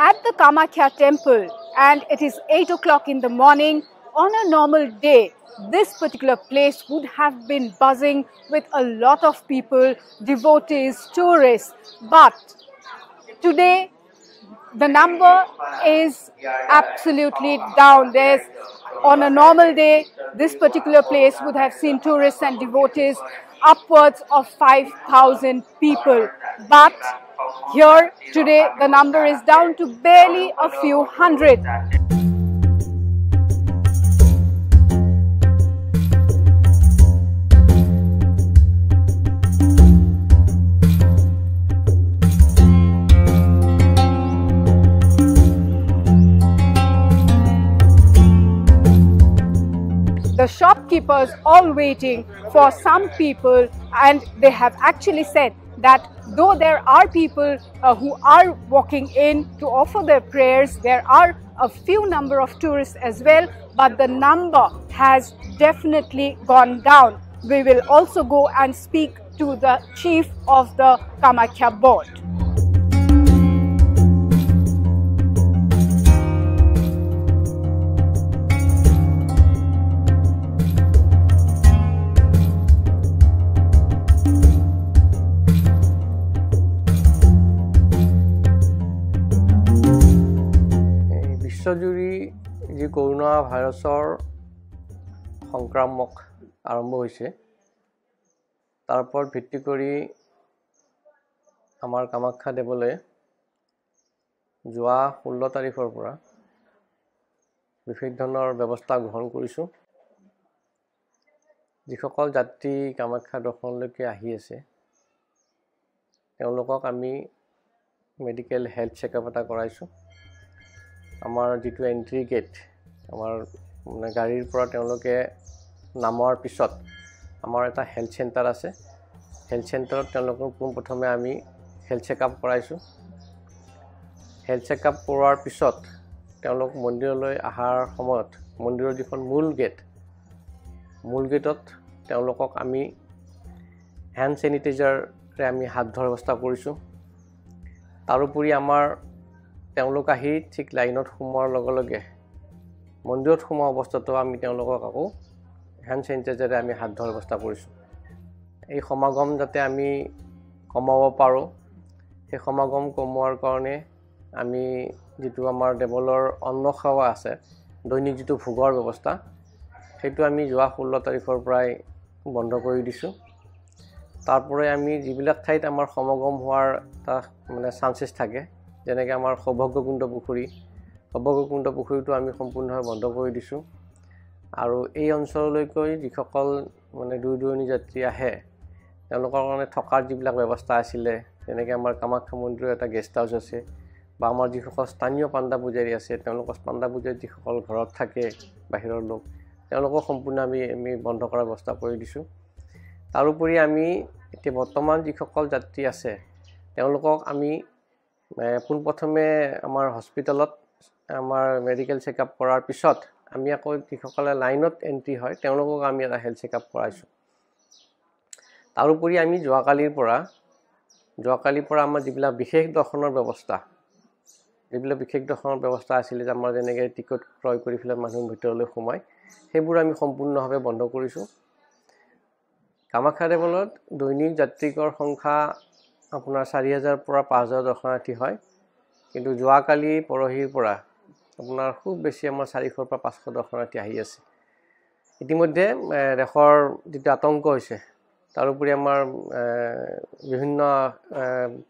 at the Kamakhya temple and it is 8 o'clock in the morning. On a normal day, this particular place would have been buzzing with a lot of people, devotees, tourists. But today, the number is absolutely down. On a normal day, this particular place would have seen tourists and devotees upwards of 5,000 people. But here today, the number is down to barely a few hundred. The shopkeepers all waiting for some people, and they have actually said that though there are people who are walking in to offer their prayers, there are a few number of tourists as well, but the number has definitely gone down. We will also go and speak to the chief of the Kamakhya board. বিশ্বজুৰি যি corona ভাইৰাছৰ সংক্ৰামক আৰম্ভ হৈছে তাৰ ওপৰত ভিত্তি কৰি আমাৰ কামাখ্যা দেৱলে যোৱা 16 তাৰিখৰ পৰা বিশেষ ধৰণৰ ব্যৱস্থা গ্ৰহণ কৰিছো। যিসকল যাত্ৰী কামাখ্যা দৰ্শনলৈকে আহি আছে তেওঁলোকক আমি মেডিকেল হেল্থ চেকআপ এটা কৰাইছো। আমাৰ যেটো এন্ট্ৰি গেট আমাৰ গাড়ীৰ পৰা তেওঁলোকে নামৰ পিছত আমাৰ এটা হেল্থ চেণ্টাৰ আছে। হেল্থ চেণ্টাৰত তেওঁলোকক প্ৰথমে আমি হেল্থ চেকআপ কৰাইছো। হেল্থ চেকআপ কৰাৰ পিছত তেওঁলোক মন্দিৰলৈ আহাৰ সময়ত মন্দিৰৰ যিখন মূল গেটত তেওঁলোকক আমি হ্যান্ড স্যানিটাইজাৰে আমি হাত ধোৱাৰ ব্যৱস্থা কৰিছো। তাৰোপৰি আমাৰ তেওঁলোক আহি ঠিক লাইনত সোমোৱাৰ লগে লগে মন্দিৰত সোমোৱা অৱস্থাতো আমি তেওঁলোকক আকৌ হ্যান্ড স্যানিটাইজাৰে আমি হাত ধোৱাৰ ব্যৱস্থা কৰিছো। এই সমাগম যাতে আমি কমাব পাৰো, সেই সমাগম কমোৱাৰ কাৰণে আমি যেটো আমাৰ দেৱলৰ অন্ন সেৱা আছে, দৈনিক যেটো ভোগৰ ব্যৱস্থা, সেইটো আমি যোৱা 16 তাৰিখৰ পৰাই বন্ধ কৰি দিছো। তাৰপৰে আমি যিবিলাক ঠাইত আমাৰ সমাগম হোৱাৰ চান্সেছ থাকে, যেনেকৈ আমাৰ সৌভাগ্যকুণ্ড পুখুৰীটো আমি সম্পূৰ্ণভাৱে বন্ধ কৰি দিছো। আৰু এই অঞ্চললৈকে যিসকল দূৰ-দূৰণি যাত্ৰী আহে তেওঁলোকৰ কাৰণে থকাৰ যিবিলাক ব্যৱস্থা আছিল, যেনেকৈ আমাৰ কামাখ্যা মন্দিৰৰ এটা গেষ্ট হাউচ আছে, বা আমাৰ যিসকল স্থানীয় পাণ্ডা পূজাৰী আছে তেওঁলোকৰ পাণ্ডা পূজাৰী যিসকল ঘৰত থাকে বাহিৰৰ লোক, তেওঁলোকক সম্পূৰ্ণ আমি বন্ধ কৰাৰ ব্যৱস্থা কৰি দিছো। তাৰোপৰি আমি এতিয়া বৰ্তমান যিসকল যাত্ৰী আছে তেওঁলোকক আমি পোনপ্ৰথমে আমাৰ হস্পিটেলত আমাৰ মেডিকেল চেকআপ কৰাৰ পিছত আমি আকৌ যিসকলে লাইনত এন্ট্ৰি হয় তেওঁলোকক আমি এটা হেল্থ চেকআপ কৰাইছো। তাৰোপৰি আমি যোৱাকালিৰ পৰা আমাৰ যিবিলাক বিশেষ দৰ্শনৰ ব্যৱস্থা আছিল, যে আমাৰ যেনেকৈ টিকট ক্ৰয় কৰি ফেলে মানুহ ভিতৰলৈ সোমায়, সেইবোৰ আমি সম্পূৰ্ণভাৱে বন্ধ কৰিছো। কামাখ্যা দেৱলত দৈনিক যাত্ৰীকৰ সংখ্যা আপোনাৰ 4000 পৰা 5000 দৰ্শনাৰ্থী হয়, কিন্তু যোৱাকালি পৰহিৰ পৰা আপোনাৰ খুব বেছি আমাৰ 400 পৰা 500 দৰ্শনাৰ্থী আহি আছে। ইতিমধ্যে দেশৰ যেটো আতংক হৈছে, তাৰোপৰি আমাৰ বিভিন্ন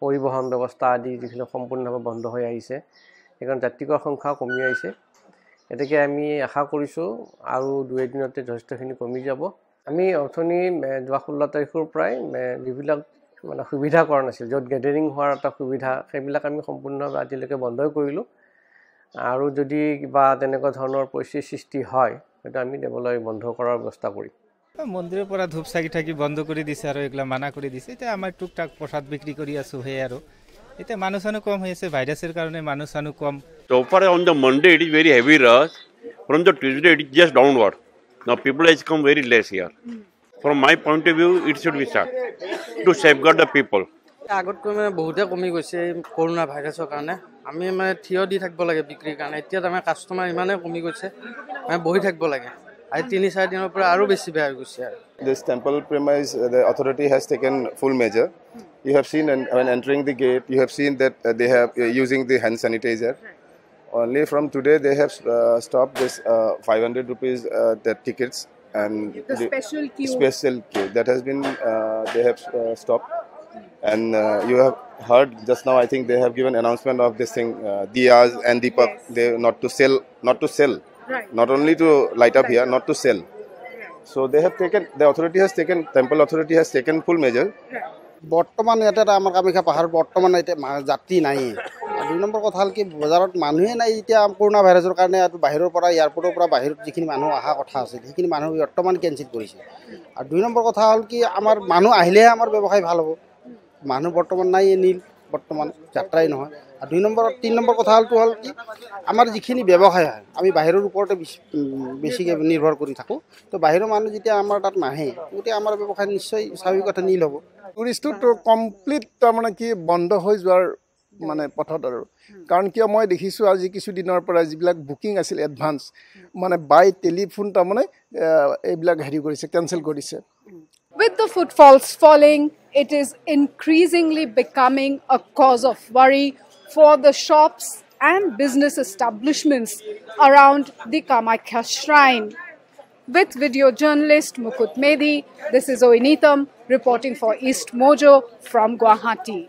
পৰিবহন ব্যৱস্থা আদি যিখিনি সম্পূৰ্ণভাৱে বন্ধ হৈ আহিছে, সেইকাৰণ যাত্ৰীকৰ সংখ্যা কমি আহিছে। এতেকে আমি আশা কৰিছো আৰু 2 দিনতে যথেষ্টখিনি কমি যাব। আমি অথনি যোৱা 16 তাৰিখৰ পৰাই যিবিলাক সুবিধা কৰা নাছিল, য'ত গেদাৰিং হোৱাৰ এটা সুবিধা, সেইবিলাক আমি সম্পূৰ্ণভাৱে আজিলৈকে বন্ধই কৰিলো। আৰু যদি কিবা তেনেকুৱা ধৰণৰ পৰিস্থিতিৰ সৃষ্টি হয় সেইটো আমি দেৱলৈ বন্ধ কৰাৰ ব্যৱস্থা কৰিম। মন্দিৰৰ পৰা ধূপ চাকি থাকি বন্ধ কৰি দিছে আৰু এগুলা মানা কৰি দিছে। এতিয়া আমাৰ টুকটাক প্ৰসাদ বিক্ৰী কৰি আছো, হে আৰু এতিয়া মানুহ চানুহ কম হৈ আছে, ভাইৰাছৰ কাৰণে মানুহ চানুহ কম। So far on the Monday it is very heavy rush. From the Tuesday it is just downward. Now people has come very less here. From my point of view, it should be shut to safeguard the people. আগতকৈ মানে বহুতে কমি গৈছে এই corona ভাইৰাছৰ কাৰণে আমি মানে থিয় দি থাকিব লাগে বিক্ৰীৰ কাৰণে এতিয়া তাৰমানে কাষ্টমাৰ ইমানেই কমি গৈছে মানে বহি থাকিব লাগে আজি 3-4 দিনৰ পৰা আৰু বেছি বেয়া হৈ গৈছে আৰু This temple premise, the authority has taken full measure. You have seen when entering the gate, you have seen that they have using the hand sanitizer. Only from today they have stopped this 500 rupees the tickets and The special queue. special queue that has been they have stopped. And you have heard just now. I think they have given announcement of this thing, diyas and deepak. Yes. They not to sell, Right. not only to light up here, not to sell. So they have taken. The authority has taken. Temple authority has taken full measure. বৰ্তমান ইয়াতে আমাৰ কামাখ্যা পাহাৰ বৰ্তমান এতিয়া যাত্ৰী নাই আৰু 2 number কথা হ'ল কি বজাৰত মানুহে নাই এতিয়া কৰোনা ভাইৰাছৰ কাৰণে আৰু বাহিৰৰ পৰা এয়াৰপৰ্টৰ পৰা বাহিৰত যিখিনি মানুহ অহা কথা আছিল সেইখিনি মানুহ বৰ্তমান কেনচেল কৰিছে আৰু 2 নম্বৰ কথা হ'ল কি আমাৰ মানুহ আহিলেহে আমাৰ ব্যৱসায় ভাল হ'ব মানুহ বৰ্তমান নাই নীল বৰ্তমান যাত্ৰাই নহয় আৰু 3 নম্বৰ কথা হ'ল কি আমাৰ যিখিনি ব্যৱসায় হয় আমি বাহিৰৰ ওপৰতে বেছিকৈ নিৰ্ভৰ কৰি থাকোঁ তো বাহিৰৰ মানুহ যেতিয়া আমাৰ তাত নাহে গতিকে আমাৰ ব্যৱসায় নিশ্চয় স্বাভাৱিক কথা নীল হ'ব টুৰিষ্টটো কমপ্লিট তাৰমানে কি বন্ধ হৈ যোৱাৰ মানে পথত আৰু কাৰণ কিয় মই দেখিছোঁ আজি কিছুদিনৰ পৰা যিবিলাক বুকিং আছিল এডভান্স মানে বাই টেলিফোন তাৰমানে এইবিলাক হেৰি কৰিছে কেঞ্চেল কৰিছে With the footfalls falling, it is increasingly becoming a cause of worry for the shops and business establishments around the Kamakhya shrine. With video journalist Mukut Medi, this is Oinitam reporting for East Mojo from Guwahati.